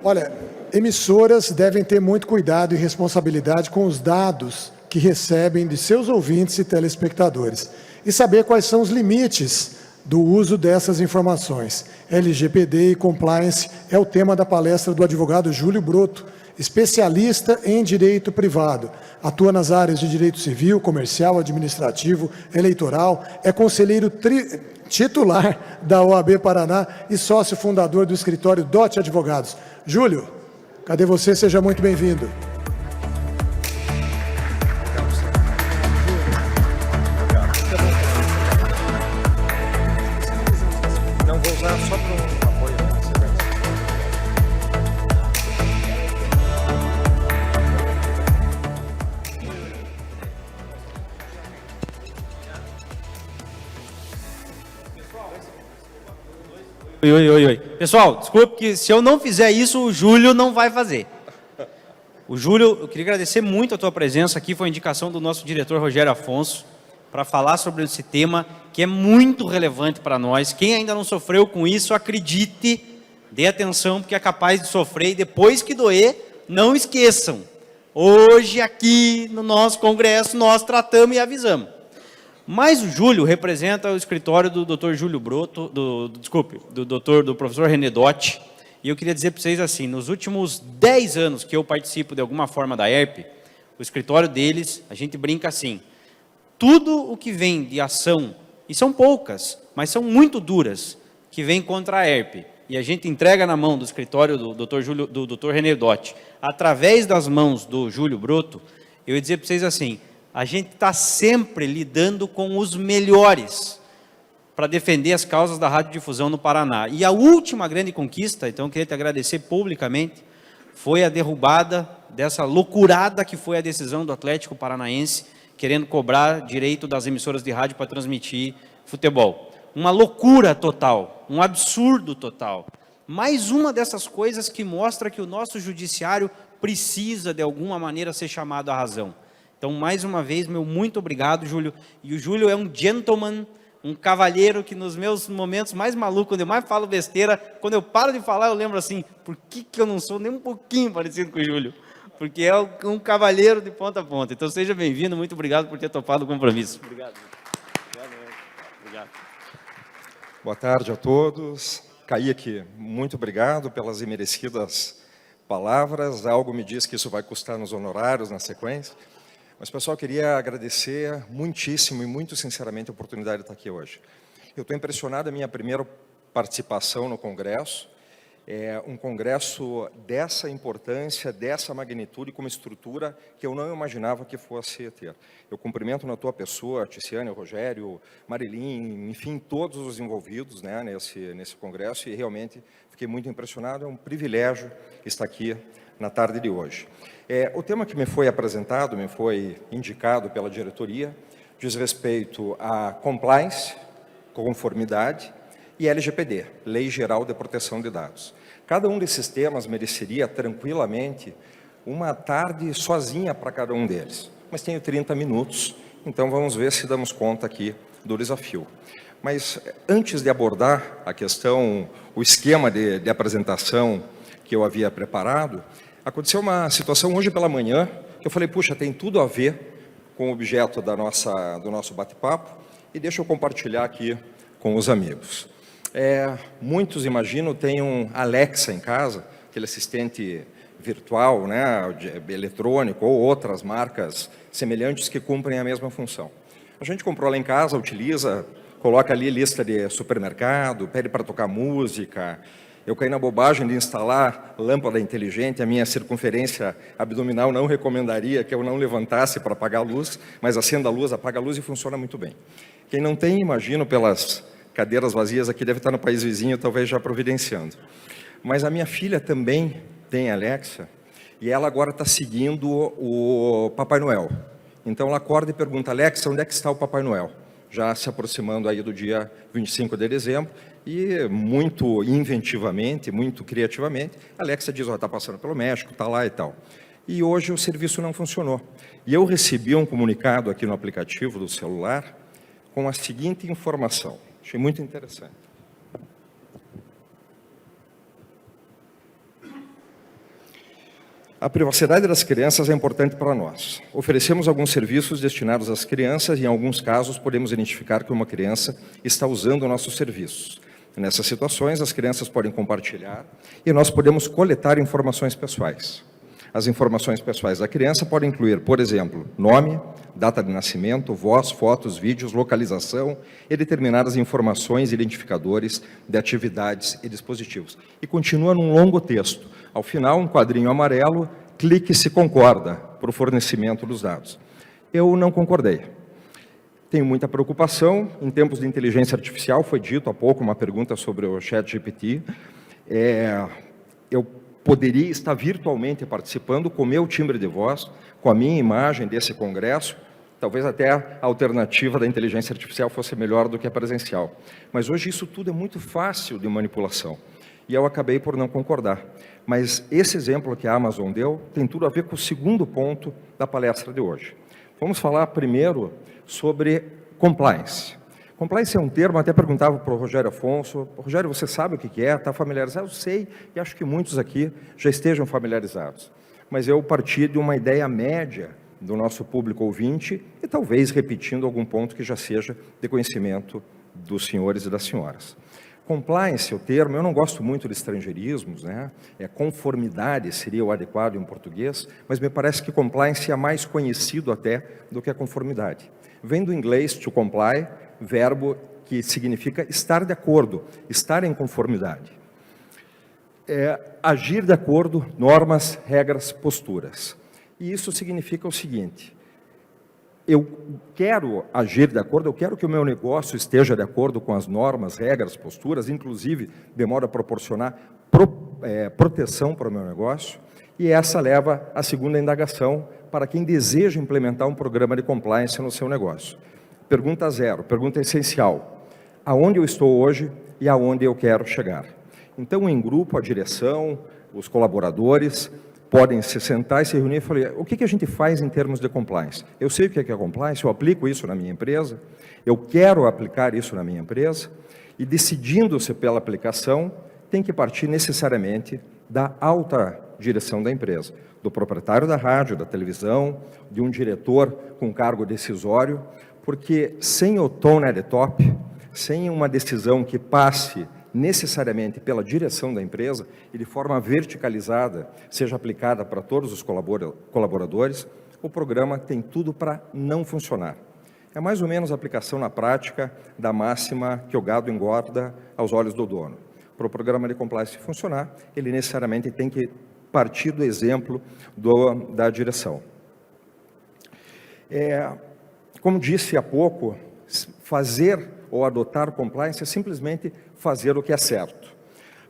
Olha, emissoras devem ter muito cuidado e responsabilidade com os dados que recebem de seus ouvintes e telespectadores e saber quais são os limites do uso dessas informações. LGPD e compliance é o tema da palestra do advogado Júlio Broto, especialista em direito privado. Atua nas áreas de direito civil, comercial, administrativo, eleitoral, é conselheiro titular da OAB Paraná e sócio fundador do escritório DOT Advogados. Júlio, cadê você? Seja muito bem-vindo. Não vou usar só para um apoio. Oi. Pessoal, desculpe que se eu não fizer isso, o Júlio não vai fazer. O Júlio, eu queria agradecer muito a tua presença aqui, foi a indicação do nosso diretor Rogério Afonso, para falar sobre esse tema que é muito relevante para nós. Quem ainda não sofreu com isso, acredite, dê atenção, porque é capaz de sofrer e depois que doer, não esqueçam. Hoje, aqui no nosso congresso, nós tratamos e avisamos. Mas o Júlio representa o escritório do Dr. Júlio Broto, do professor René Dotti, e eu queria dizer para vocês assim, nos últimos 10 anos que eu participo de alguma forma da ERP, o escritório deles, a gente brinca assim, tudo o que vem de ação, e são poucas, mas são muito duras, que vem contra a ERP, e a gente entrega na mão do escritório do Dr. René Dotti, através das mãos do Júlio Broto, eu ia dizer para vocês assim, a gente está sempre lidando com os melhores para defender as causas da radiodifusão no Paraná. E a última grande conquista, então eu queria te agradecer publicamente, foi a derrubada dessa loucurada que foi a decisão do Atlético Paranaense, querendo cobrar direito das emissoras de rádio para transmitir futebol. Uma loucura total, um absurdo total. Mais uma dessas coisas que mostra que o nosso judiciário precisa, de alguma maneira, ser chamado à razão. Então, mais uma vez, meu muito obrigado, Júlio. E o Júlio é um gentleman, um cavalheiro que nos meus momentos mais malucos, quando eu mais falo besteira, quando eu paro de falar, eu lembro assim, por que eu não sou nem um pouquinho parecido com o Júlio? Porque é um cavalheiro de ponta a ponta. Então, seja bem-vindo, muito obrigado por ter topado o compromisso. Obrigado. Obrigado. Boa tarde a todos. Kaique, muito obrigado pelas imerecidas palavras. Algo me diz que isso vai custar nos honorários na sequência. Mas, pessoal, queria agradecer muitíssimo e muito sinceramente a oportunidade de estar aqui hoje. Eu estou impressionado, a minha primeira participação no Congresso, é um congresso dessa importância, dessa magnitude, com uma estrutura que eu não imaginava que fosse ter. Eu cumprimento na tua pessoa, Ticiane, Rogério, Marilyn, enfim, todos os envolvidos, né, nesse congresso, e realmente fiquei muito impressionado, é um privilégio estar aqui na tarde de hoje. O tema que me foi apresentado, me foi indicado pela diretoria, diz respeito a compliance, conformidade, e LGPD, Lei Geral de Proteção de Dados. Cada um desses temas mereceria tranquilamente uma tarde sozinha para cada um deles. Mas tenho 30 minutos, então vamos ver se damos conta aqui do desafio. Mas antes de abordar a questão, o esquema de apresentação que eu havia preparado, aconteceu uma situação hoje pela manhã, que eu falei, puxa, tem tudo a ver com o objeto do nosso bate-papo, e deixa eu compartilhar aqui com os amigos. Muitos, imagino, têm um Alexa em casa, aquele assistente virtual, né, eletrônico, ou outras marcas semelhantes que cumprem a mesma função. A gente comprou lá em casa, utiliza, coloca ali lista de supermercado, pede para tocar música. Eu caí na bobagem de instalar lâmpada inteligente, a minha circunferência abdominal não recomendaria que eu não levantasse para apagar a luz, mas acenda a luz, apaga a luz e funciona muito bem. Quem não tem, imagino, pelas cadeiras vazias aqui, deve estar no país vizinho, talvez já providenciando. Mas a minha filha também tem Alexa, e ela agora está seguindo o Papai Noel. Então ela acorda e pergunta, Alexa, onde é que está o Papai Noel? Já se aproximando aí do dia 25 de dezembro, e muito inventivamente, muito criativamente, a Alexa diz, está passando pelo México, está lá e tal. E hoje o serviço não funcionou. E eu recebi um comunicado aqui no aplicativo do celular com a seguinte informação. Achei muito interessante. A privacidade das crianças é importante para nós. Oferecemos alguns serviços destinados às crianças e, em alguns casos, podemos identificar que uma criança está usando nossos serviços. Nessas situações, as crianças podem compartilhar e nós podemos coletar informações pessoais. As informações pessoais da criança podem incluir, por exemplo, nome, data de nascimento, voz, fotos, vídeos, localização e determinadas informações identificadores de atividades e dispositivos. E continua num longo texto. Ao final, um quadrinho amarelo, clique se concorda para o fornecimento dos dados. Eu não concordei. Tenho muita preocupação. Em tempos de inteligência artificial, foi dito há pouco uma pergunta sobre o ChatGPT. Eu poderia estar virtualmente participando com o meu timbre de voz, com a minha imagem desse congresso. Talvez até a alternativa da inteligência artificial fosse melhor do que a presencial. Mas hoje isso tudo é muito fácil de manipulação. E eu acabei por não concordar. Mas esse exemplo que a Amazon deu tem tudo a ver com o segundo ponto da palestra de hoje. Vamos falar primeiro sobre compliance. Compliance é um termo, até perguntava para o Rogério Afonso, Rogério, você sabe o que é? Está familiarizado? Eu sei, e acho que muitos aqui já estejam familiarizados. Mas eu parti de uma ideia média do nosso público ouvinte e talvez repetindo algum ponto que já seja de conhecimento dos senhores e das senhoras. Compliance, o termo, eu não gosto muito de estrangeirismos, né? Conformidade seria o adequado em português, mas me parece que compliance é mais conhecido até do que a conformidade. Vem do inglês to comply, verbo que significa estar de acordo, estar em conformidade. Agir de acordo, normas, regras, posturas. E isso significa o seguinte: eu quero agir de acordo, eu quero que o meu negócio esteja de acordo com as normas, regras, posturas, inclusive de modo a proporcionar proteção para o meu negócio, e essa leva à segunda indagação para quem deseja implementar um programa de compliance no seu negócio. Pergunta 0, pergunta essencial: aonde eu estou hoje e aonde eu quero chegar? Então, em grupo, a direção, os colaboradores podem se sentar e se reunir e falar: o que a gente faz em termos de compliance? Eu sei o que é compliance, eu aplico isso na minha empresa, eu quero aplicar isso na minha empresa, e decidindo-se pela aplicação, tem que partir necessariamente da alta direção da empresa, do proprietário da rádio, da televisão, de um diretor com cargo decisório, porque sem o tone at the top, sem uma decisão que passe necessariamente pela direção da empresa e de forma verticalizada, seja aplicada para todos os colaboradores, o programa tem tudo para não funcionar. É mais ou menos a aplicação na prática da máxima que o gado engorda aos olhos do dono. Para o programa de compliance funcionar, ele necessariamente tem que partir do exemplo da direção. Como disse há pouco, fazer ou adotar compliance é simplesmente fazer o que é certo.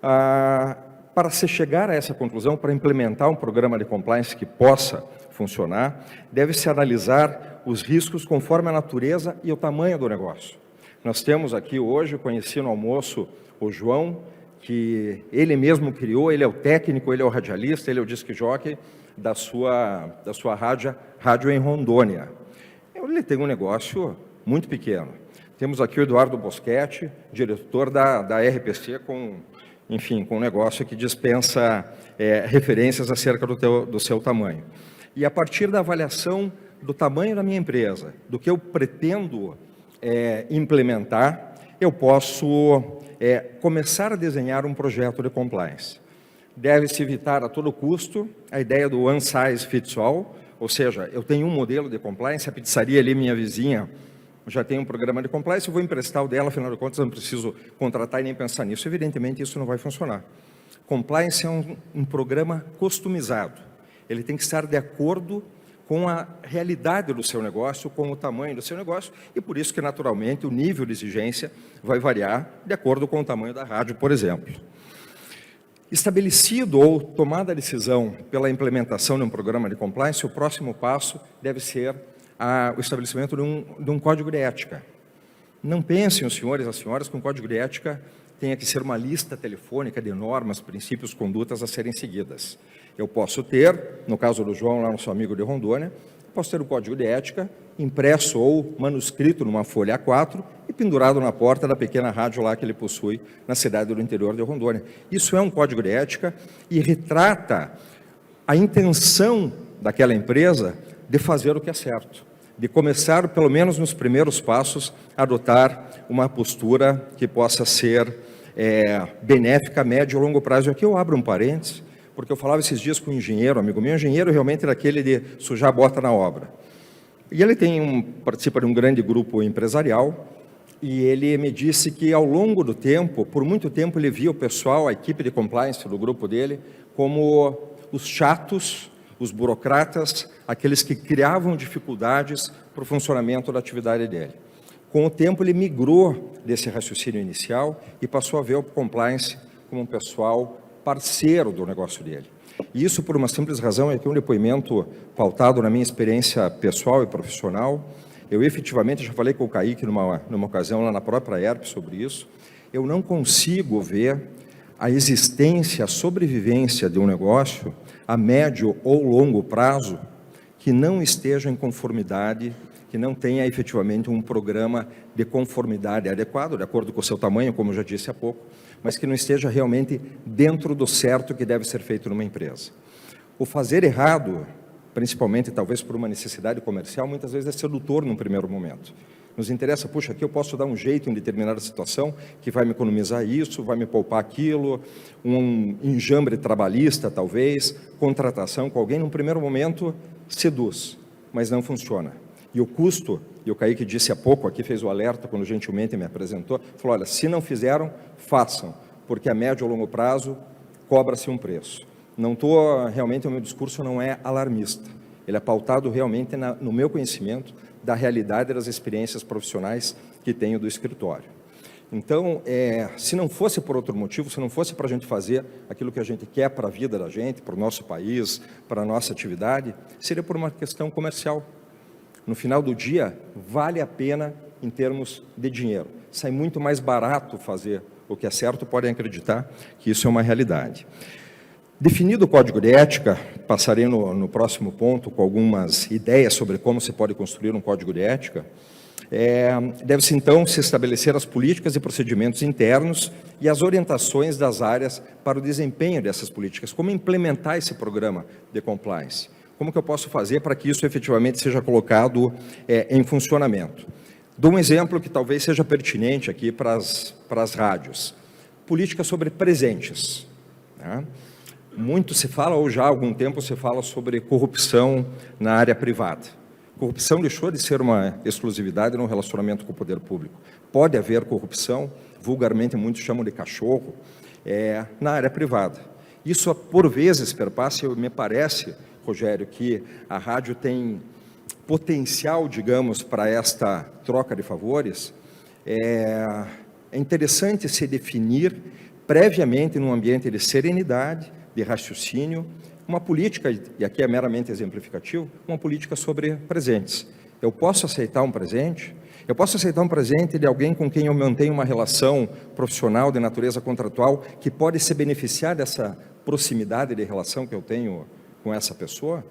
Para se chegar a essa conclusão, para implementar um programa de compliance que possa funcionar, deve-se analisar os riscos conforme a natureza e o tamanho do negócio. Nós temos aqui hoje, conheci no almoço o João, que ele mesmo criou, ele é o técnico, ele é o radialista, ele é o disc jockey da sua rádio em Rondônia. Ele tem um negócio muito pequeno. Temos aqui o Eduardo Boschetti, diretor da RPC, com um negócio que dispensa referências acerca do seu tamanho. E a partir da avaliação do tamanho da minha empresa, do que eu pretendo implementar, eu posso começar a desenhar um projeto de compliance. Deve-se evitar a todo custo a ideia do one size fits all, ou seja, eu tenho um modelo de compliance, a pizzaria ali, minha vizinha, já tem um programa de compliance, eu vou emprestar o dela, afinal de contas eu não preciso contratar e nem pensar nisso. Evidentemente isso não vai funcionar. Compliance é um programa customizado. Ele tem que estar de acordo com a realidade do seu negócio, com o tamanho do seu negócio, e por isso que naturalmente o nível de exigência vai variar de acordo com o tamanho da rádio, por exemplo. Estabelecido ou tomada a decisão pela implementação de um programa de compliance, o próximo passo deve ser o estabelecimento de um código de ética. Não pensem os senhores e as senhoras que um código de ética tenha que ser uma lista telefônica de normas, princípios, condutas a serem seguidas. Eu posso ter, no caso do João, lá nosso amigo de Rondônia, posso ter um código de ética impresso ou manuscrito numa folha A4 e pendurado na porta da pequena rádio lá que ele possui na cidade do interior de Rondônia. Isso é um código de ética e retrata a intenção daquela empresa de fazer o que é certo, de começar, pelo menos nos primeiros passos, a adotar uma postura que possa ser benéfica a médio e longo prazo. E aqui eu abro um parênteses, porque eu falava esses dias com um engenheiro, amigo meu. O engenheiro realmente era aquele de sujar a bota na obra. E ele participa de um grande grupo empresarial, e ele me disse que ao longo do tempo, por muito tempo, ele via o pessoal, a equipe de compliance do grupo dele, como os chatos, os burocratas, aqueles que criavam dificuldades para o funcionamento da atividade dele. Com o tempo, ele migrou desse raciocínio inicial e passou a ver o compliance como um pessoal parceiro do negócio dele. E isso por uma simples razão, é que um depoimento pautado na minha experiência pessoal e profissional. Eu efetivamente já falei com o Kaique numa ocasião lá na própria ERP sobre isso. Eu não consigo ver a existência, a sobrevivência de um negócio a médio ou longo prazo que não esteja em conformidade, que não tenha efetivamente um programa de conformidade adequado, de acordo com o seu tamanho, como eu já disse há pouco, mas que não esteja realmente dentro do certo que deve ser feito numa empresa. O fazer errado, principalmente talvez por uma necessidade comercial, muitas vezes é sedutor num primeiro momento. Nos interessa, puxa, aqui eu posso dar um jeito em determinada situação que vai me economizar isso, vai me poupar aquilo, um enjambre trabalhista talvez, contratação com alguém, num primeiro momento seduz, mas não funciona. E o custo, e o Kaique disse há pouco, aqui fez o alerta quando gentilmente me apresentou, falou, olha, se não fizeram, façam, porque a médio ou longo prazo cobra-se um preço. Realmente o meu discurso não é alarmista, ele é pautado realmente no meu conhecimento da realidade das experiências profissionais que tenho do escritório. Então, se não fosse por outro motivo, se não fosse para a gente fazer aquilo que a gente quer para a vida da gente, para o nosso país, para a nossa atividade, seria por uma questão comercial. No final do dia, vale a pena em termos de dinheiro. Sai muito mais barato fazer o que é certo, podem acreditar que isso é uma realidade. Definido o código de ética, passarei no próximo ponto com algumas ideias sobre como se pode construir um código de ética. Deve-se então se estabelecer as políticas e procedimentos internos e as orientações das áreas para o desempenho dessas políticas. Como implementar esse programa de compliance? Como que eu posso fazer para que isso efetivamente seja colocado em funcionamento? Dou um exemplo que talvez seja pertinente aqui para as rádios. Política sobre presentes. Né? Muito se fala, ou já há algum tempo se fala sobre corrupção na área privada. Corrupção deixou de ser uma exclusividade no relacionamento com o poder público. Pode haver corrupção, vulgarmente muitos chamam de cachorro, na área privada. Isso, por vezes, perpassa, me parece, Rogério, que a rádio tem potencial, digamos, para esta troca de favores. É interessante se definir previamente, num ambiente de serenidade, de raciocínio, uma política, e aqui é meramente exemplificativo, uma política sobre presentes. Eu posso aceitar um presente? Eu posso aceitar um presente de alguém com quem eu mantenho uma relação profissional de natureza contratual que pode se beneficiar dessa proximidade de relação que eu tenho com essa pessoa?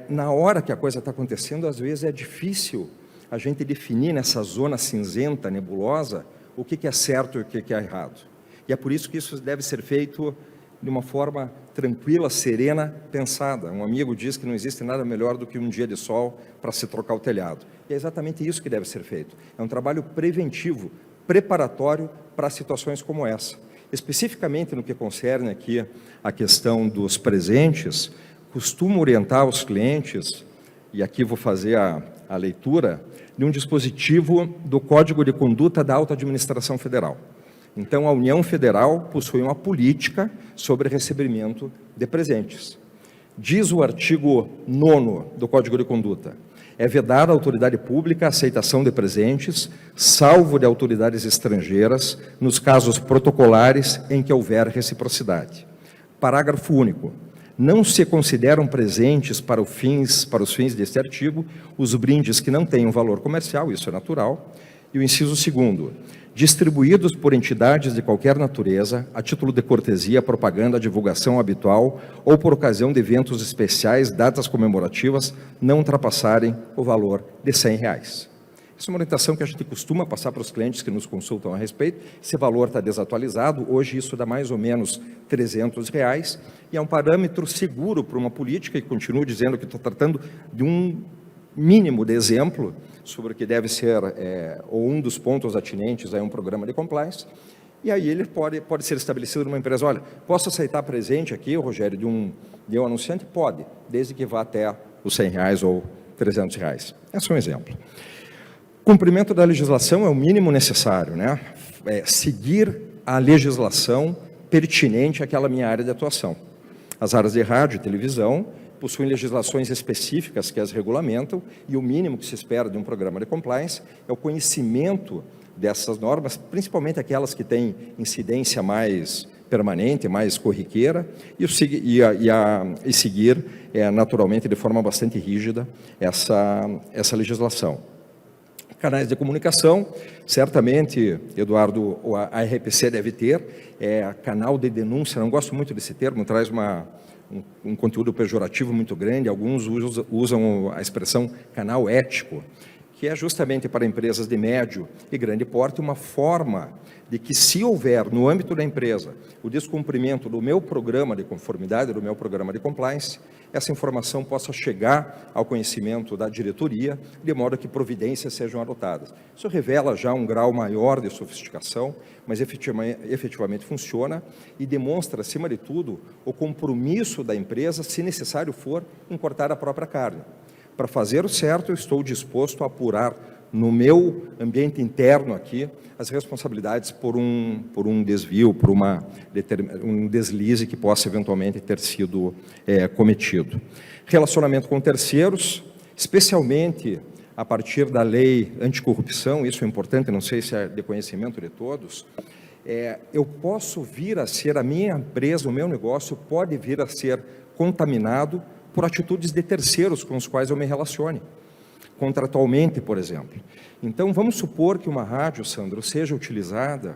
Na hora que a coisa está acontecendo, às vezes é difícil a gente definir nessa zona cinzenta, nebulosa, o que é certo e o que é errado. E é por isso que isso deve ser feito de uma forma tranquila, serena, pensada. Um amigo diz que não existe nada melhor do que um dia de sol para se trocar o telhado. E é exatamente isso que deve ser feito. É um trabalho preventivo, preparatório para situações como essa. Especificamente no que concerne aqui a questão dos presentes, costumo orientar os clientes, e aqui vou fazer a leitura, de um dispositivo do Código de Conduta da Alta Administração Federal. Então, a União Federal possui uma política sobre recebimento de presentes. Diz o artigo 9º do Código de Conduta: é vedada à autoridade pública a aceitação de presentes, salvo de autoridades estrangeiras, nos casos protocolares em que houver reciprocidade. Parágrafo único. Não se consideram presentes para os fins deste artigo os brindes que não tenham valor comercial, isso é natural. E o inciso 2º, distribuídos por entidades de qualquer natureza, a título de cortesia, propaganda, divulgação habitual ou por ocasião de eventos especiais, datas comemorativas, não ultrapassarem o valor de R$100. Essa é uma orientação que a gente costuma passar para os clientes que nos consultam a respeito. Esse valor está desatualizado, hoje isso dá mais ou menos R$300, e é um parâmetro seguro para uma política, e continuo dizendo que estou tratando de um mínimo de exemplo sobre o que deve ser, ou um dos pontos atinentes a um programa de compliance, e aí ele pode ser estabelecido numa empresa. Olha, posso aceitar presente aqui, Rogério, de um anunciante? Pode, desde que vá até os R$100 ou R$300. Esse é um exemplo. Cumprimento da legislação é o mínimo necessário, né? Seguir a legislação pertinente àquela minha área de atuação. As áreas de rádio e televisão possuem legislações específicas que as regulamentam, e o mínimo que se espera de um programa de compliance é o conhecimento dessas normas, principalmente aquelas que têm incidência mais permanente, mais corriqueira, e seguir, naturalmente, de forma bastante rígida, essa legislação. Canais de comunicação, certamente, Eduardo, a RPC deve ter, canal de denúncia, não gosto muito desse termo, traz um conteúdo pejorativo muito grande, alguns usam a expressão canal ético, que é justamente para empresas de médio e grande porte uma forma de que, se houver no âmbito da empresa o descumprimento do meu programa de conformidade, do meu programa de compliance, essa informação possa chegar ao conhecimento da diretoria, de modo que providências sejam adotadas. Isso revela já um grau maior de sofisticação, mas efetivamente funciona e demonstra, acima de tudo, o compromisso da empresa, se necessário for, em cortar a própria carne. Para fazer o certo, eu estou disposto a apurar no ambiente interno aqui as responsabilidades por um desvio, por um deslize que possa eventualmente ter sido cometido. Relacionamento com terceiros, especialmente a partir da lei anticorrupção, isso é importante, não sei se é de conhecimento de todos, eu posso vir a ser, a minha empresa, o meu negócio pode vir a ser contaminado por atitudes de terceiros com os quais eu me relacione, contratualmente, por exemplo. Então, vamos supor que uma rádio, Sandro, seja utilizada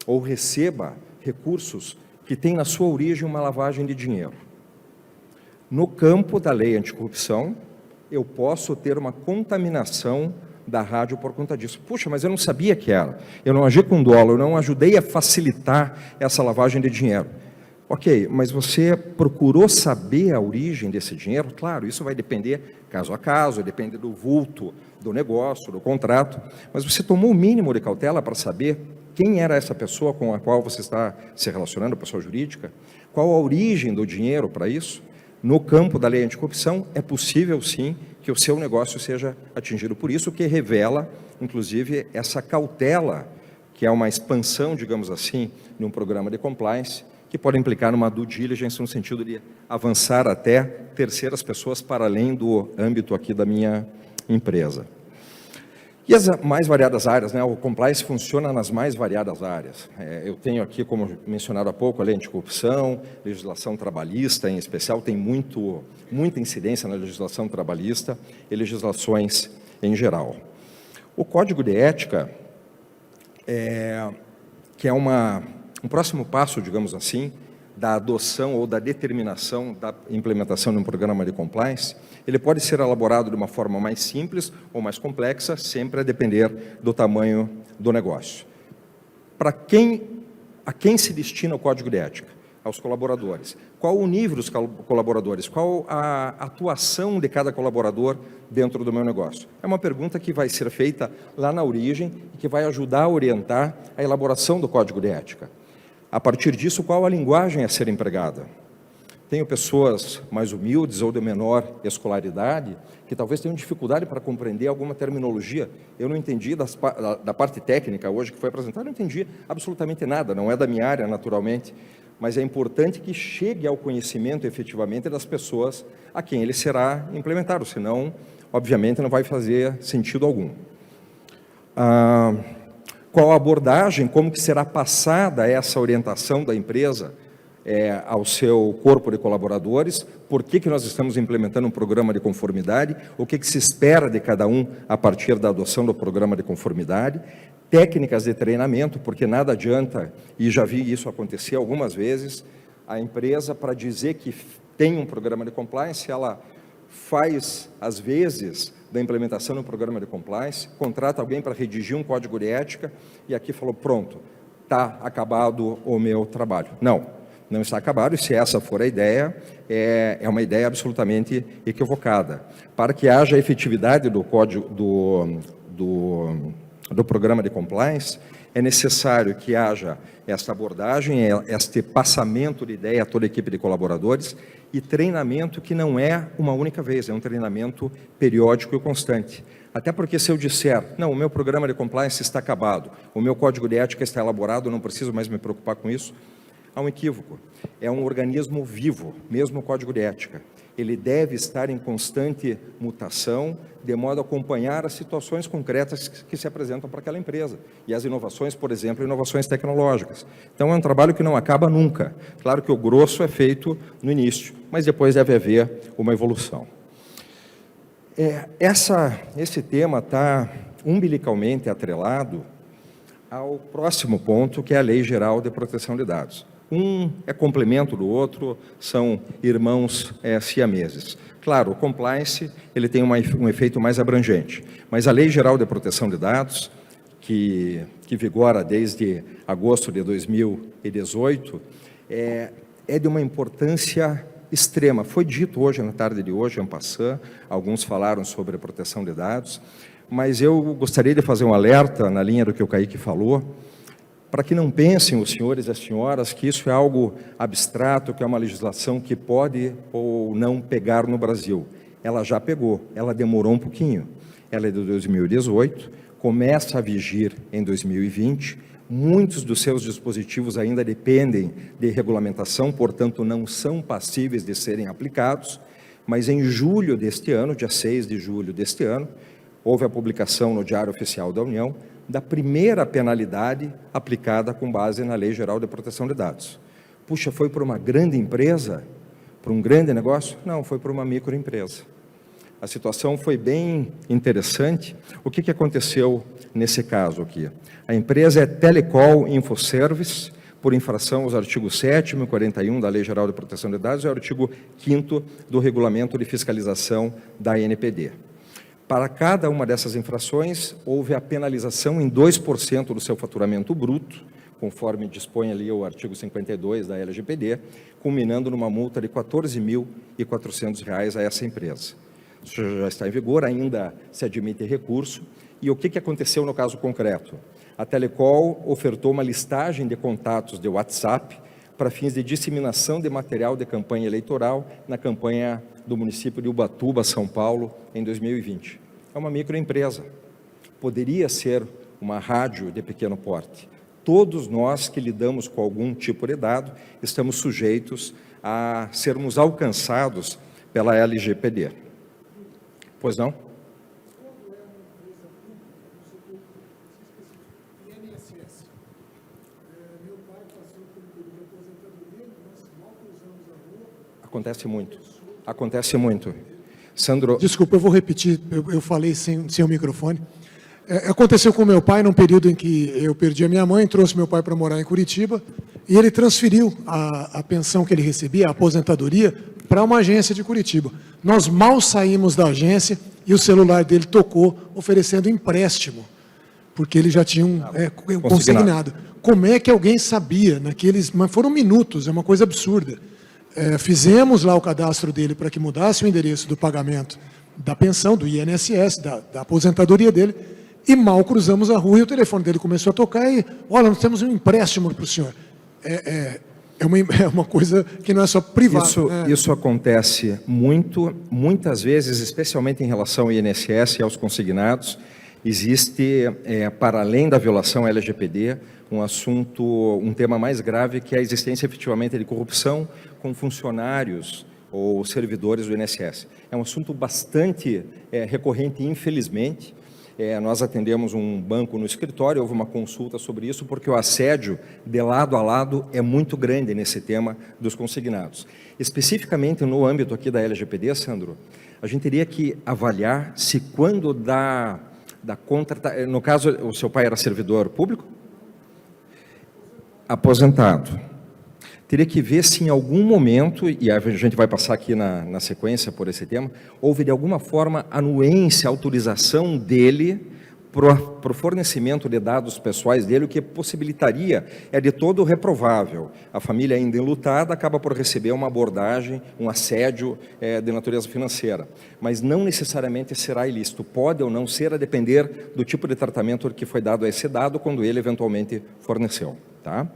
ou receba recursos que têm na sua origem uma lavagem de dinheiro. No campo da lei anticorrupção, eu posso ter uma contaminação da rádio por conta disso. Puxa, mas eu não sabia que era. Eu não agi com dolo, eu não ajudei a facilitar essa lavagem de dinheiro. Ok, mas você procurou saber a origem desse dinheiro? Claro, isso vai depender caso a caso, depende do vulto do negócio, do contrato, mas você tomou o mínimo de cautela para saber quem era essa pessoa com a qual você está se relacionando, pessoa jurídica? Qual a origem do dinheiro para isso? No campo da lei anticorrupção, é possível sim que o seu negócio seja atingido por isso, o que revela, inclusive, essa cautela, que é uma expansão, digamos assim, num programa de compliance, que pode implicar numa due diligence no sentido de avançar até terceiras pessoas para além do âmbito aqui da minha empresa. E as mais variadas áreas, né? O compliance funciona nas mais variadas áreas. Eu tenho aqui, como mencionado há pouco, a lei anticorrupção, legislação trabalhista, em especial, tem muita incidência na legislação trabalhista e legislações em geral. O Código de Ética, que é um próximo passo, digamos assim, da adoção ou da determinação da implementação de um programa de compliance, ele pode ser elaborado de uma forma mais simples ou mais complexa, sempre a depender do tamanho do negócio. A quem se destina o Código de Ética? Aos colaboradores. Qual o nível dos colaboradores? Qual a atuação de cada colaborador dentro do meu negócio? É uma pergunta que vai ser feita lá na origem e que vai ajudar a orientar a elaboração do Código de Ética. A partir disso, qual a linguagem a ser empregada? Tenho pessoas mais humildes ou de menor escolaridade que talvez tenham dificuldade para compreender alguma terminologia. Eu não entendi da parte técnica hoje que foi apresentada, não entendi absolutamente nada, não é da minha área, naturalmente, mas é importante que chegue ao conhecimento efetivamente das pessoas a quem ele será implementado, senão, obviamente, não vai fazer sentido algum. Qual a abordagem, como que será passada essa orientação da empresa ao seu corpo de colaboradores, por que nós estamos implementando um programa de conformidade, o que se espera de cada um a partir da adoção do programa de conformidade, técnicas de treinamento, porque nada adianta, e já vi isso acontecer algumas vezes, a empresa, para dizer que tem um programa de compliance, ela faz, às vezes, da implementação do programa de compliance, contrata alguém para redigir um código de ética e aqui falou, pronto, está acabado o meu trabalho. Não, não está acabado, e se essa for a ideia, é uma ideia absolutamente equivocada. Para que haja efetividade do código do programa de compliance, é necessário que haja esta abordagem, este passamento de ideia a toda a equipe de colaboradores e treinamento que não é uma única vez, é um treinamento periódico e constante. Até porque se eu disser, não, o meu programa de compliance está acabado, o meu código de ética está elaborado, não preciso mais me preocupar com isso, há um equívoco. É um organismo vivo, mesmo o código de ética. Ele deve estar em constante mutação, de modo a acompanhar as situações concretas que se apresentam para aquela empresa. E as inovações, por exemplo, inovações tecnológicas. Então, é um trabalho que não acaba nunca. Claro que o grosso é feito no início, mas depois deve haver uma evolução. Esse tema está umbilicalmente atrelado ao próximo ponto, que é a Lei Geral de Proteção de Dados. Um é complemento do outro, são irmãos siameses. Claro, o compliance ele tem um efeito mais abrangente, mas a Lei Geral de Proteção de Dados, que vigora desde agosto de 2018, é de uma importância extrema. Foi dito hoje, na tarde de hoje, en passant, alguns falaram sobre a proteção de dados, mas eu gostaria de fazer um alerta na linha do que o Kaique falou, para que não pensem os senhores e as senhoras que isso é algo abstrato, que é uma legislação que pode ou não pegar no Brasil. Ela já pegou, ela demorou um pouquinho. Ela é de 2018, começa a vigir em 2020, muitos dos seus dispositivos ainda dependem de regulamentação, portanto não são passíveis de serem aplicados, mas em julho deste ano, dia 6 de julho deste ano, houve a publicação no Diário Oficial da União da primeira penalidade aplicada com base na Lei Geral de Proteção de Dados. Puxa, foi para uma grande empresa? Para um grande negócio? Não, foi para uma microempresa. A situação foi bem interessante. O que aconteceu nesse caso aqui? A empresa é Telecol Infoservice, por infração aos artigos 7º e 41 da Lei Geral de Proteção de Dados e ao artigo 5º do Regulamento de Fiscalização da ANPD. Para cada uma dessas infrações, houve a penalização em 2% do seu faturamento bruto, conforme dispõe ali o artigo 52 da LGPD, culminando numa multa de R$ 14.400 a essa empresa. Isso já está em vigor, ainda se admite recurso. E o que aconteceu no caso concreto? A Telecol ofertou uma listagem de contatos de WhatsApp para fins de disseminação de material de campanha eleitoral na campanha do município de Ubatuba, São Paulo, em 2020. É uma microempresa. Poderia ser uma rádio de pequeno porte. Todos nós que lidamos com algum tipo de dado estamos sujeitos a sermos alcançados pela LGPD. Pois não? Acontece muito. Acontece muito. Sandro... Desculpa, eu vou repetir, eu falei sem o microfone. Aconteceu com meu pai num período em que eu perdi a minha mãe, trouxe meu pai para morar em Curitiba, e ele transferiu a pensão que ele recebia, a aposentadoria, para uma agência de Curitiba. Nós mal saímos da agência e o celular dele tocou, oferecendo empréstimo, porque ele já tinha um consignado. Como é que alguém sabia naqueles... Mas foram minutos, é uma coisa absurda. Fizemos lá o cadastro dele para que mudasse o endereço do pagamento da pensão, do INSS, da aposentadoria dele, e mal cruzamos a rua e o telefone dele começou a tocar e, olha, nós temos um empréstimo para o senhor. É uma coisa que não é só privada. Isso acontece muitas vezes, especialmente em relação ao INSS e aos consignados, existe, para além da violação LGPD, um tema mais grave, que é a existência efetivamente de corrupção com funcionários ou servidores do INSS. É um assunto bastante recorrente, infelizmente. Nós atendemos um banco no escritório, houve uma consulta sobre isso, porque o assédio de lado a lado é muito grande nesse tema dos consignados. Especificamente no âmbito aqui da LGPD, Sandro, a gente teria que avaliar se quando no caso, o seu pai era servidor público? Aposentado. teria que ver se em algum momento, e a gente vai passar aqui na sequência por esse tema, houve de alguma forma anuência, autorização dele para o fornecimento de dados pessoais dele, o que possibilitaria, é de todo reprovável. A família ainda enlutada acaba por receber uma abordagem, um assédio de natureza financeira, mas não necessariamente será ilícito, pode ou não ser a depender do tipo de tratamento que foi dado a esse dado quando ele eventualmente forneceu. Tá?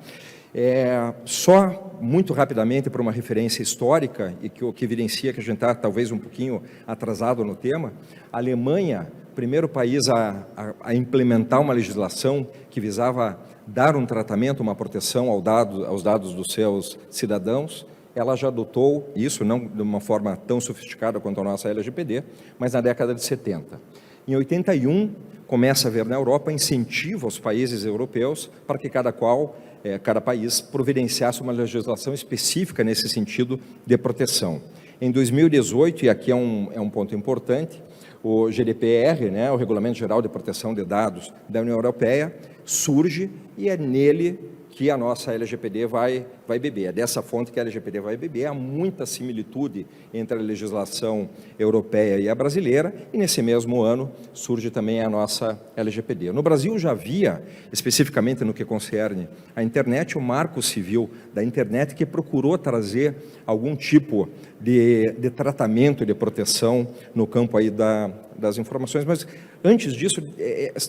Só muito rapidamente para uma referência histórica, e que evidencia que a gente está talvez um pouquinho atrasado no tema, a Alemanha, primeiro país a implementar uma legislação que visava dar um tratamento, uma proteção aos dados dos seus cidadãos, ela já adotou isso, não de uma forma tão sofisticada quanto a nossa LGPD, mas na década de 70. Em 81, começa a haver na Europa incentivo aos países europeus para que cada país providenciasse uma legislação específica nesse sentido de proteção. Em 2018, e aqui é um ponto importante, o GDPR, o Regulamento Geral de Proteção de Dados da União Europeia, surge e é nele que a nossa LGPD vai beber. É dessa fonte que a LGPD vai beber. Há muita similitude entre a legislação europeia e a brasileira, e nesse mesmo ano surge também a nossa LGPD. No Brasil já havia, especificamente no que concerne a internet, o Marco Civil da Internet, que procurou trazer algum tipo de tratamento, de proteção no campo aí das informações, mas antes disso,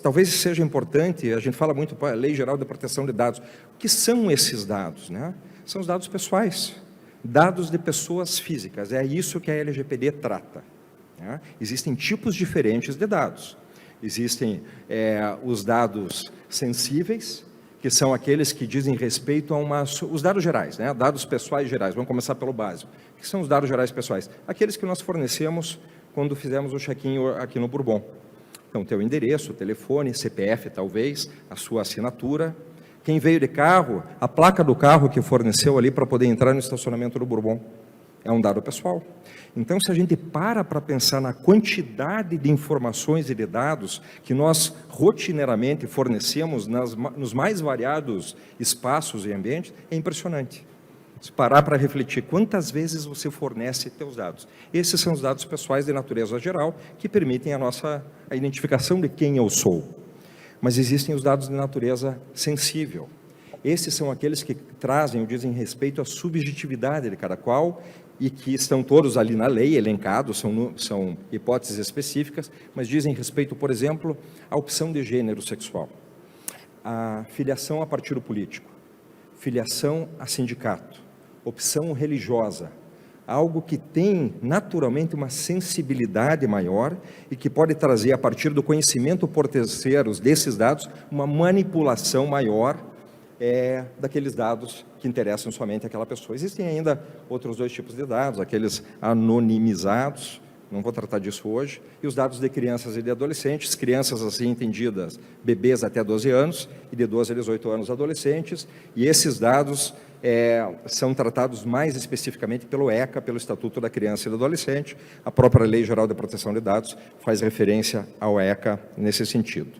talvez seja importante, a gente fala muito da Lei Geral de Proteção de Dados. O que são esses dados? São os dados pessoais, dados de pessoas físicas, é isso que a LGPD trata. Existem tipos diferentes de dados. Existem os dados sensíveis, que são aqueles que dizem respeito a os dados gerais, dados pessoais gerais. Vamos começar pelo básico. O que são os dados gerais pessoais? Aqueles que nós fornecemos quando fizemos o check-in aqui no Bourbon. Então, teu endereço, telefone, CPF talvez, a sua assinatura, quem veio de carro, a placa do carro que forneceu ali para poder entrar no estacionamento do Bourbon. É um dado pessoal. Então, se a gente para pensar na quantidade de informações e de dados que nós rotineiramente fornecemos nos mais variados espaços e ambientes, é impressionante. Se parar para refletir quantas vezes você fornece seus dados. Esses são os dados pessoais de natureza geral que permitem a identificação de quem eu sou. Mas existem os dados de natureza sensível. Esses são aqueles que trazem ou dizem respeito à subjetividade de cada qual e que estão todos ali na lei, elencados, são hipóteses específicas, mas dizem respeito, por exemplo, à opção de gênero sexual, à filiação a partido político, filiação a sindicato, opção religiosa, algo que tem naturalmente uma sensibilidade maior e que pode trazer, a partir do conhecimento por terceiros desses dados, uma manipulação maior daqueles dados que interessam somente àquela pessoa. Existem ainda outros dois tipos de dados, aqueles anonimizados, não vou tratar disso hoje, e os dados de crianças e de adolescentes, crianças assim entendidas, bebês até 12 anos, e de 12 a 18 anos adolescentes, e esses dados são tratados mais especificamente pelo ECA, pelo Estatuto da Criança e do Adolescente. A própria Lei Geral de Proteção de Dados faz referência ao ECA nesse sentido.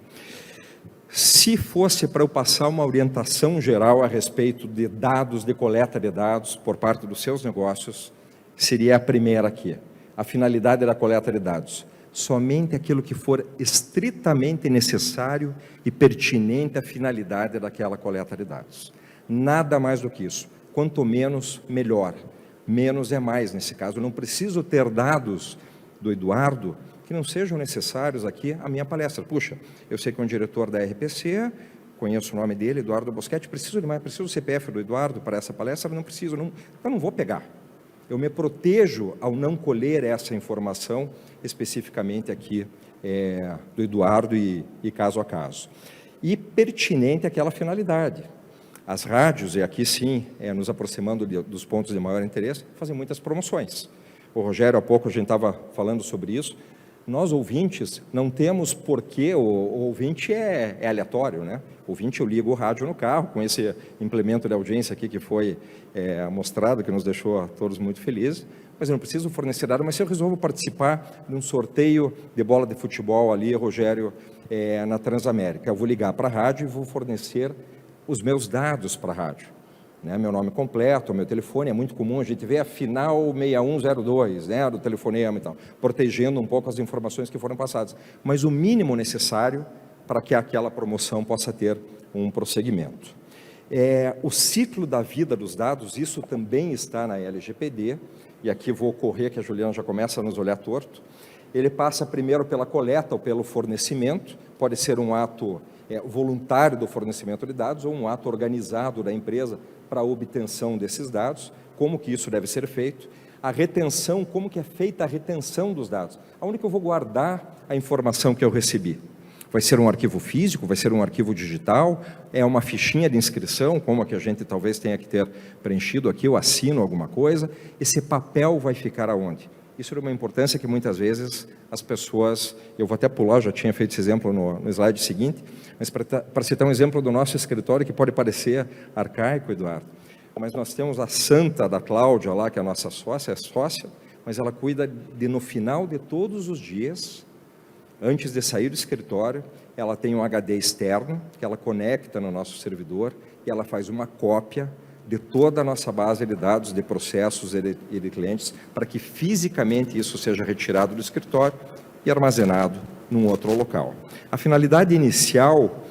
Se fosse para eu passar uma orientação geral a respeito de dados, de coleta de dados por parte dos seus negócios, seria a primeira aqui. A finalidade da coleta de dados. Somente aquilo que for estritamente necessário e pertinente à finalidade daquela coleta de dados. Nada mais do que isso. Quanto menos, melhor. Menos é mais nesse caso. Eu não preciso ter dados do Eduardo que não sejam necessários aqui à minha palestra. Puxa, eu sei que é um diretor da RPC, conheço o nome dele, Eduardo Boschetti, preciso de mais, preciso do CPF do Eduardo para essa palestra, não preciso, eu não vou pegar. Eu me protejo ao não colher essa informação especificamente aqui do Eduardo e caso a caso. E pertinente àquela finalidade. As rádios, e aqui sim, nos aproximando dos pontos de maior interesse, fazem muitas promoções. O Rogério, há pouco, a gente estava falando sobre isso. Nós, ouvintes, não temos porquê, o ouvinte é aleatório, O ouvinte, eu ligo o rádio no carro, com esse implemento de audiência aqui que foi mostrado, que nos deixou a todos muito felizes, mas eu não preciso fornecer dados, mas se eu resolvo participar de um sorteio de bola de futebol ali, Rogério, na Transamérica, eu vou ligar para a rádio e vou fornecer os meus dados para a rádio. né, meu nome completo, meu telefone, é muito comum a gente ver a final 6102, né, do telefonema e tal, protegendo um pouco as informações que foram passadas, mas o mínimo necessário para que aquela promoção possa ter um prosseguimento. O ciclo da vida dos dados, isso também está na LGPD, e aqui vou correr, que a Juliana já começa a nos olhar torto. Ele passa primeiro pela coleta ou pelo fornecimento, pode ser um ato voluntário do fornecimento de dados ou um ato organizado da empresa para a obtenção desses dados, como que isso deve ser feito. A retenção, como que é feita a retenção dos dados? Aonde que eu vou guardar a informação que eu recebi? Vai ser um arquivo físico, vai ser um arquivo digital, é uma fichinha de inscrição, como a que a gente talvez tenha que ter preenchido aqui, eu assino alguma coisa, esse papel vai ficar aonde? Isso é uma importância que muitas vezes as pessoas, eu vou até pular, já tinha feito esse exemplo no slide seguinte, mas para citar um exemplo do nosso escritório que pode parecer arcaico, Eduardo, mas nós temos a santa da Cláudia lá, que é a nossa sócia, é sócia, mas ela cuida de, no final de todos os dias, antes de sair do escritório, ela tem um HD externo, que ela conecta no nosso servidor, e ela faz uma cópia de toda a nossa base de dados, de processos e de clientes, para que fisicamente isso seja retirado do escritório e armazenado num outro local. A finalidade inicial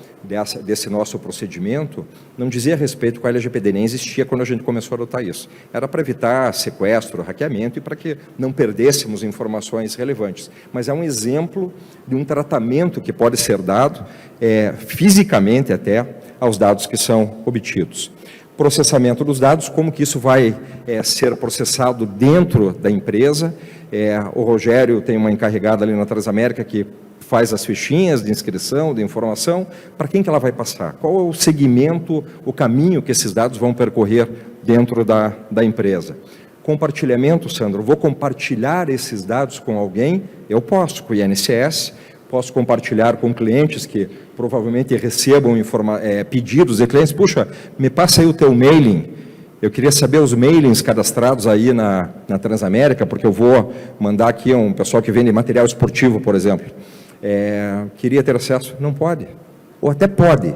desse nosso procedimento não dizia respeito com a LGPD, nem existia quando a gente começou a adotar isso. Era para evitar sequestro, hackeamento e para que não perdêssemos informações relevantes. Mas é um exemplo de um tratamento que pode ser dado fisicamente até aos dados que são obtidos. Processamento dos dados, como que isso vai ser processado dentro da empresa. O Rogério tem uma encarregada ali na Transamérica que faz as fichinhas de inscrição, de informação, para quem que ela vai passar? Qual é o segmento, o caminho que esses dados vão percorrer dentro da empresa? Compartilhamento, Sandro, vou compartilhar esses dados com alguém? Eu posso, com o INSS, posso compartilhar com clientes que provavelmente recebam pedidos de clientes, puxa, me passa aí o teu mailing, eu queria saber os mailings cadastrados aí na Transamérica, porque eu vou mandar aqui um pessoal que vende material esportivo, por exemplo. Queria ter acesso? Não pode. Ou até pode,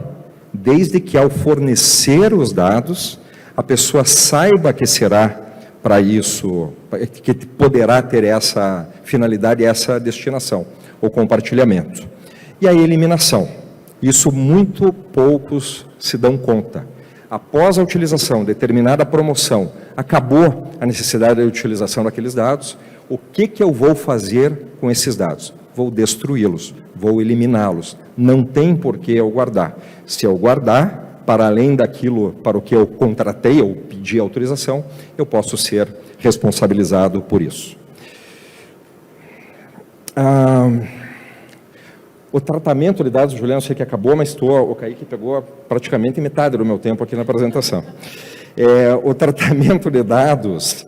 desde que ao fornecer os dados, a pessoa saiba que será para isso, que poderá ter essa finalidade, essa destinação, o compartilhamento. E a eliminação. Isso muito poucos se dão conta. Após a utilização, determinada promoção, acabou a necessidade da utilização daqueles dados, o que eu vou fazer com esses dados? Vou destruí-los, vou eliminá-los. Não tem por que eu guardar. Se eu guardar, para além daquilo para o que eu contratei ou pedi autorização, eu posso ser responsabilizado por isso. O tratamento de dados, Juliano, eu sei que acabou, mas o Kaique pegou praticamente metade do meu tempo aqui na apresentação. O tratamento de dados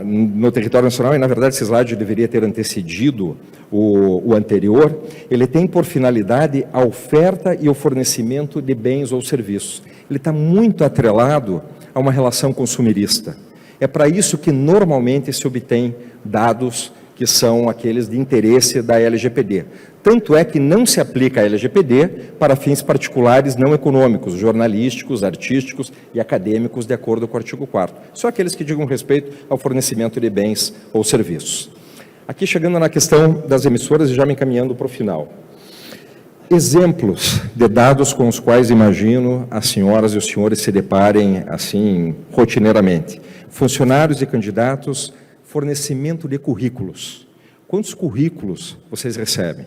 no território nacional, e na verdade esse slide deveria ter antecedido o anterior, ele tem por finalidade a oferta e o fornecimento de bens ou serviços. Ele está muito atrelado a uma relação consumerista. É para isso que normalmente se obtém dados que são aqueles de interesse da LGPD. Tanto é que não se aplica a LGPD para fins particulares não econômicos, jornalísticos, artísticos e acadêmicos, de acordo com o artigo 4º. Só aqueles que digam respeito ao fornecimento de bens ou serviços. Aqui chegando na questão das emissoras e já me encaminhando para o final. Exemplos de dados com os quais imagino as senhoras e os senhores se deparem assim rotineiramente. Funcionários e candidatos, fornecimento de currículos. Quantos currículos vocês recebem?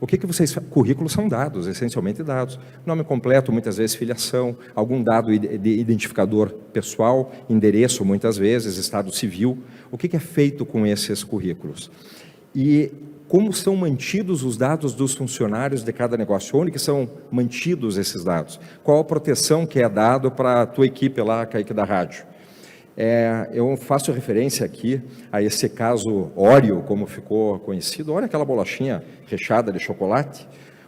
O que vocês... Currículos são dados, essencialmente dados. Nome completo, muitas vezes filiação, algum dado de identificador pessoal, endereço, muitas vezes, estado civil. O que é feito com esses currículos? E como são mantidos os dados dos funcionários de cada negócio? Onde que são mantidos esses dados? Qual a proteção que é dado para a tua equipe lá, Kaique, da rádio? Eu faço referência aqui a esse caso Oreo, como ficou conhecido. Olha aquela bolachinha recheada de chocolate.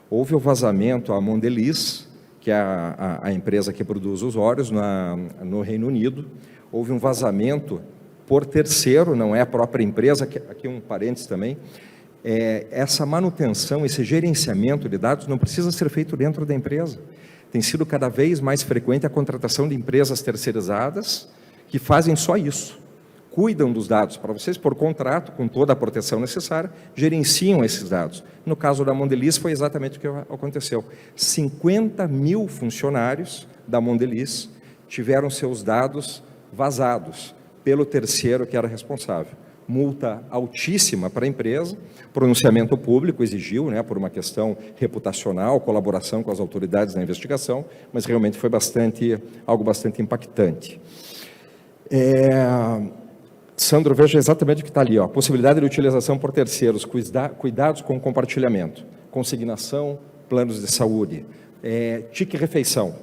Houve o vazamento à Mondelez, que é a empresa que produz os Oreos no Reino Unido. Houve um vazamento por terceiro, não é a própria empresa, aqui um parênteses também. Essa manutenção, esse gerenciamento de dados não precisa ser feito dentro da empresa. tem sido cada vez mais frequente a contratação de empresas terceirizadas que fazem só isso. Cuidam dos dados para vocês, por contrato, com toda a proteção necessária, gerenciam esses dados. No caso da Mondelez, foi exatamente o que aconteceu. 50 mil funcionários da Mondelez tiveram seus dados vazados pelo terceiro que era responsável. Multa altíssima para a empresa, pronunciamento público exigiu, por uma questão reputacional, colaboração com as autoridades na investigação, mas realmente foi algo bastante impactante. Sandro, veja exatamente o que está ali, possibilidade de utilização por terceiros, cuidados com compartilhamento, consignação, planos de saúde, tique refeição,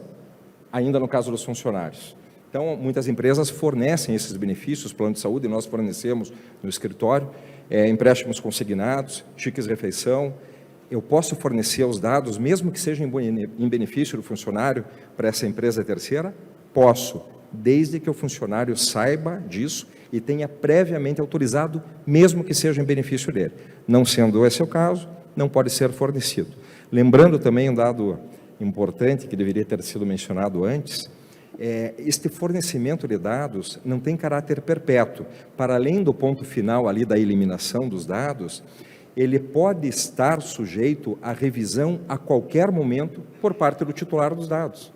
ainda no caso dos funcionários. Então, muitas empresas fornecem esses benefícios, plano de saúde, nós fornecemos no escritório, empréstimos consignados, tiques refeição. Eu posso fornecer os dados, mesmo que seja em benefício do funcionário, para essa empresa terceira? Posso, desde que o funcionário saiba disso e tenha previamente autorizado, mesmo que seja em benefício dele. Não sendo esse o caso, não pode ser fornecido. Lembrando também um dado importante, que deveria ter sido mencionado antes, este fornecimento de dados não tem caráter perpétuo. Para além do ponto final ali da eliminação dos dados, ele pode estar sujeito à revisão a qualquer momento por parte do titular dos dados.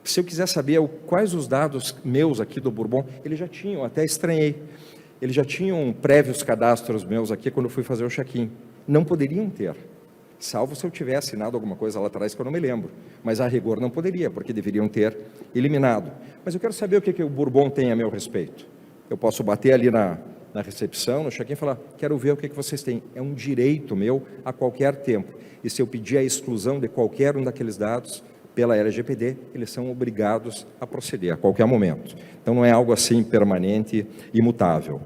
Se eu quiser saber quais os dados meus aqui do Bourbon, eles já tinham, até estranhei, eles já tinham prévios cadastros meus aqui quando eu fui fazer o check-in. Não poderiam ter, salvo se eu tivesse assinado alguma coisa lá atrás que eu não me lembro. Mas a rigor não poderia, porque deveriam ter eliminado. Mas eu quero saber o que o Bourbon tem a meu respeito. Eu posso bater ali na recepção, no check-in e falar, quero ver o que vocês têm. É um direito meu a qualquer tempo. E se eu pedir a exclusão de qualquer um daqueles dados, pela LGPD, eles são obrigados a proceder a qualquer momento. Então, não é algo assim permanente, imutável.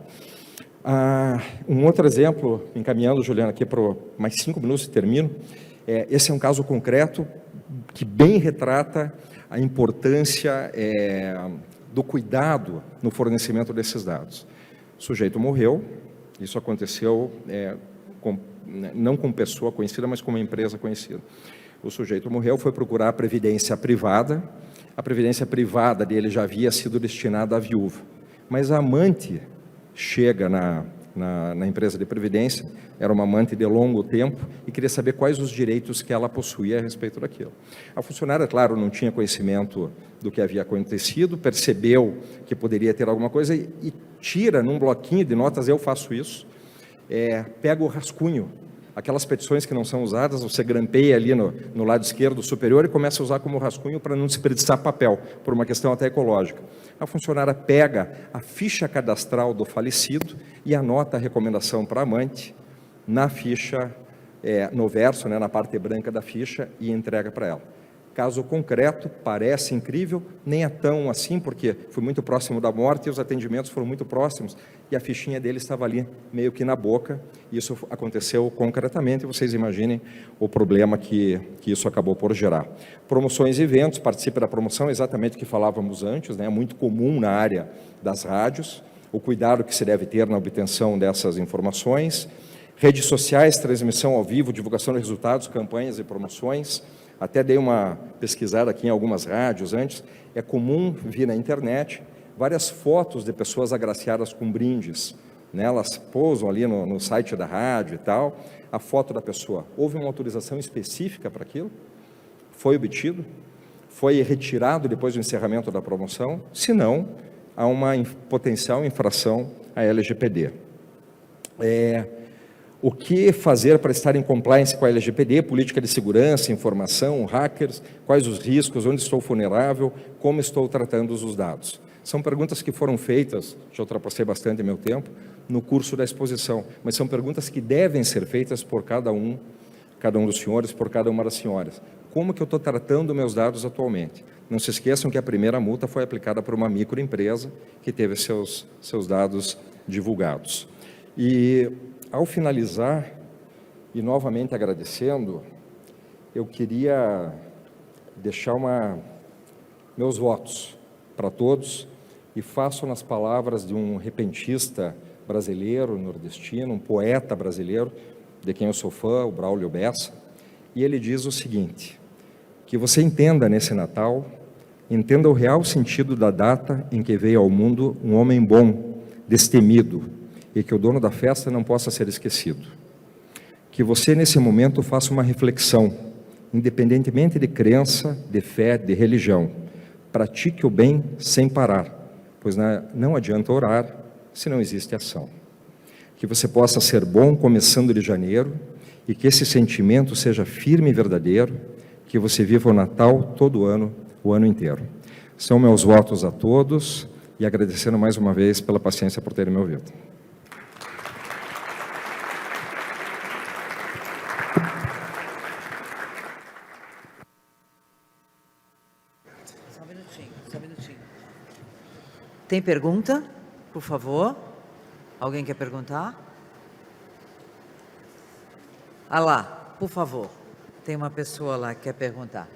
Um outro exemplo, encaminhando, Juliana, aqui para mais 5 minutos e termino. Esse é um caso concreto que bem retrata a importância do cuidado no fornecimento desses dados. O sujeito morreu, isso aconteceu não com pessoa conhecida, mas com uma empresa conhecida. O sujeito morreu, foi procurar a previdência privada dele já havia sido destinada à viúva, mas a amante chega na empresa de previdência, era uma amante de longo tempo, e queria saber quais os direitos que ela possuía a respeito daquilo. A funcionária, claro, não tinha conhecimento do que havia acontecido, percebeu que poderia ter alguma coisa e tira num bloquinho de notas, eu faço isso, pega o rascunho, aquelas petições que não são usadas, você grampeia ali no lado esquerdo superior e começa a usar como rascunho para não desperdiçar papel, por uma questão até ecológica. A funcionária pega a ficha cadastral do falecido e anota a recomendação para a amante na ficha, no verso, na parte branca da ficha, e entrega para ela. Caso concreto, parece incrível, nem é tão assim, porque foi muito próximo da morte e os atendimentos foram muito próximos, e a fichinha dele estava ali, meio que na boca. Isso aconteceu concretamente, e vocês imaginem o problema que isso acabou por gerar. Promoções e eventos, participe da promoção, exatamente o que falávamos antes, é muito comum na área das rádios, o cuidado que se deve ter na obtenção dessas informações. Redes sociais, transmissão ao vivo, divulgação de resultados, campanhas e promoções. Até dei uma pesquisada aqui em algumas rádios antes, é comum vir na internet várias fotos de pessoas agraciadas com brindes, elas pousam ali no site da rádio e tal, a foto da pessoa. Houve uma autorização específica para aquilo? Foi obtido? Foi retirado depois do encerramento da promoção? Se não, há uma potencial infração à LGPD. O que fazer para estar em compliance com a LGPD, política de segurança, informação, hackers, quais os riscos, onde estou vulnerável, como estou tratando os dados? São perguntas que foram feitas, já ultrapassei bastante meu tempo, no curso da exposição, mas são perguntas que devem ser feitas por cada um dos senhores, por cada uma das senhoras. Como que eu estou tratando meus dados atualmente? Não se esqueçam que a primeira multa foi aplicada por uma microempresa que teve seus dados divulgados. E, ao finalizar, e novamente agradecendo, eu queria deixar meus votos para todos, e faço nas palavras de um repentista brasileiro, nordestino, um poeta brasileiro, de quem eu sou fã, o Braulio Bessa, e ele diz o seguinte: Que você entenda nesse Natal, entenda o real sentido da data em que veio ao mundo um homem bom, destemido, e que o dono da festa não possa ser esquecido. Que você, nesse momento, faça uma reflexão, independentemente de crença, de fé, de religião. Pratique o bem sem parar, pois não adianta orar se não existe ação. Que você possa ser bom começando de janeiro e que esse sentimento seja firme e verdadeiro, que você viva o Natal todo ano, o ano inteiro. São meus votos a todos e agradecendo mais uma vez pela paciência por terem me ouvido. Só um minutinho. Tem pergunta? Por favor. Alguém quer perguntar? Ah lá, por favor. Tem uma pessoa lá que quer perguntar.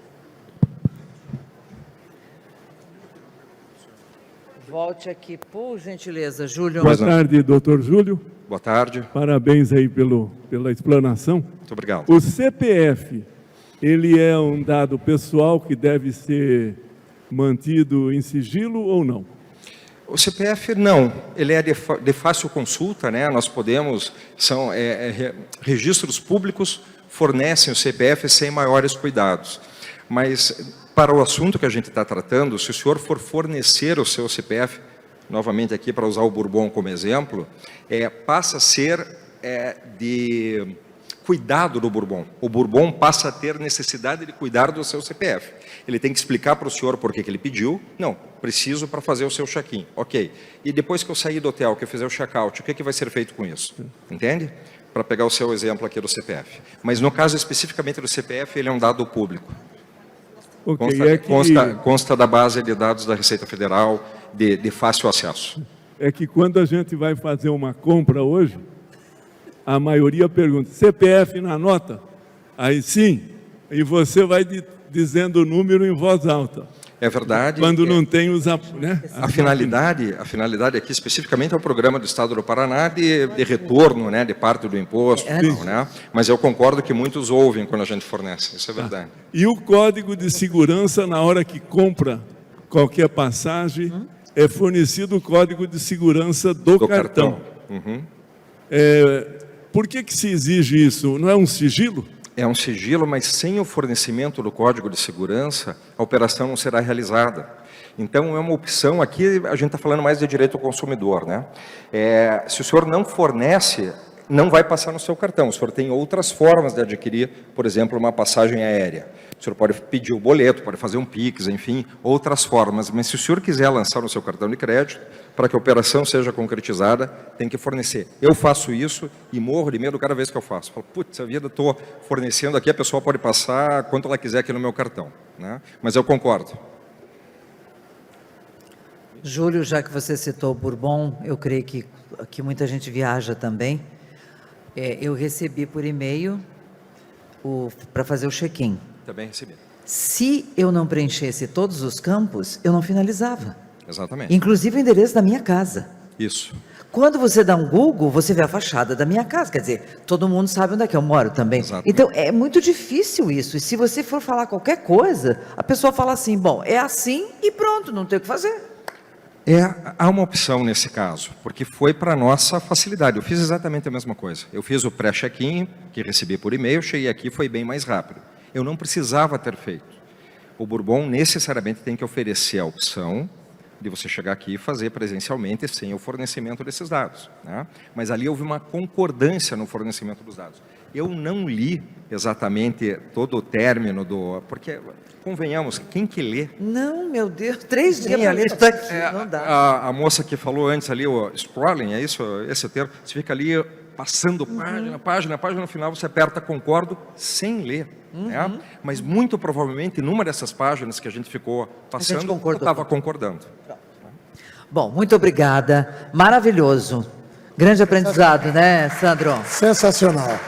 Volte aqui, por gentileza, Júlio. Boa tarde, doutor Júlio. Boa tarde. Parabéns aí pela explanação. Muito obrigado. O CPF, ele é um dado pessoal que deve ser mantido em sigilo ou não? O CPF não, ele é de fácil consulta, né? Nós podemos, registros públicos fornecem o CPF sem maiores cuidados. Mas para o assunto que a gente está tratando, se o senhor for fornecer o seu CPF, novamente aqui para usar o Bourbon como exemplo, passa a ser de cuidado do Bourbon. O Bourbon passa a ter necessidade de cuidar do seu CPF. Ele tem que explicar para o senhor por que ele pediu. Não, preciso para fazer o seu check-in. Ok. E depois que eu sair do hotel, que eu fizer o check-out, o que vai ser feito com isso? Entende? Para pegar o seu exemplo aqui do CPF. Mas no caso especificamente do CPF, ele é um dado público. Okay, consta da base de dados da Receita Federal, de fácil acesso. É que quando a gente vai fazer uma compra hoje, a maioria pergunta, CPF na nota? Aí sim, e você vai dizendo o número em voz alta. É verdade. Quando não tem os... Né? A finalidade aqui especificamente é o programa do Estado do Paraná de retorno, né, de parte do imposto. Né? Mas eu concordo que muitos ouvem quando a gente fornece, isso é verdade. E o código de segurança, na hora que compra qualquer passagem, é fornecido o código de segurança do cartão. Uhum. Por que se exige isso? Não é um sigilo? É um sigilo, mas sem o fornecimento do código de segurança, a operação não será realizada. Então, é uma opção, aqui a gente está falando mais de direito ao consumidor, né? Se o senhor não fornece, não vai passar no seu cartão. O senhor tem outras formas de adquirir, por exemplo, uma passagem aérea. O senhor pode pedir o boleto, pode fazer um Pix, enfim, outras formas. Mas se o senhor quiser lançar no seu cartão de crédito, para que a operação seja concretizada, tem que fornecer. Eu faço isso e morro de medo cada vez que eu faço. Falo, putz, a vida estou fornecendo aqui, a pessoa pode passar quanto ela quiser aqui no meu cartão. Né? Mas eu concordo. Júlio, já que você citou o Bourbon, eu creio que muita gente viaja também. Eu recebi por e-mail para fazer o check-in. Também recebi. Se eu não preenchesse todos os campos, eu não finalizava. Exatamente. Inclusive o endereço da minha casa. Isso. Quando você dá um Google, você vê a fachada da minha casa. Quer dizer, todo mundo sabe onde é que eu moro também. Exatamente. Então, é muito difícil isso. E se você for falar qualquer coisa, a pessoa fala assim, bom, é assim e pronto, não tem o que fazer. Há uma opção nesse caso, porque foi para a nossa facilidade. Eu fiz exatamente a mesma coisa. Eu fiz o pré-check-in, que recebi por e-mail, cheguei aqui, foi bem mais rápido. Eu não precisava ter feito. O Bourbon necessariamente tem que oferecer a opção de você chegar aqui e fazer presencialmente sem o fornecimento desses dados. Né? Mas ali houve uma concordância no fornecimento dos dados. Eu não li exatamente todo o término do... Porque, convenhamos, quem que lê? Não, meu Deus, 3 dias para ler isso aqui, não dá. A moça que falou antes ali, o scrolling, é isso, esse termo? Você fica ali passando página, no final você aperta concordo sem ler. Né? Mas muito provavelmente, numa dessas páginas que a gente ficou passando, eu estava concordando. Bom, muito obrigada. Maravilhoso. Grande aprendizado, né, Sandro? Sensacional.